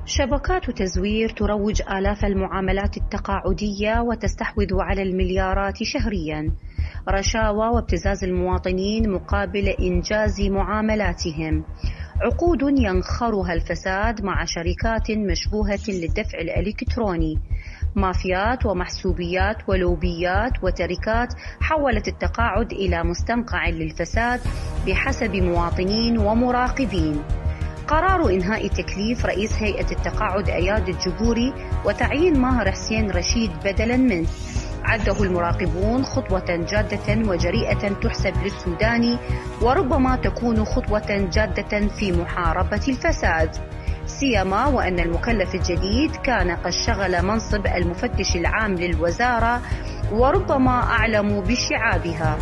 شبكات تزوير تروج آلاف المعاملات التقاعدية وتستحوذ على المليارات شهرياً. رشاوى وابتزاز المواطنين مقابل إنجاز معاملاتهم. عقود ينخرها الفساد مع شركات مشبوهة للدفع الإلكتروني. مافيات ومحسوبيات ولوبيات وتركات حولت التقاعد إلى مستنقع للفساد بحسب مواطنين ومراقبين. قرار إنهاء تكليف رئيس هيئة التقاعد أياد الجبوري وتعيين ماهر حسين رشيد بدلاً منه عده المراقبون خطوة جادة وجريئة تحسب للسوداني، وربما تكون خطوة جادة في محاربة الفساد، سيما وأن المكلف الجديد كان قد شغل منصب المفتش العام للوزارة وربما أعلم بشعابها.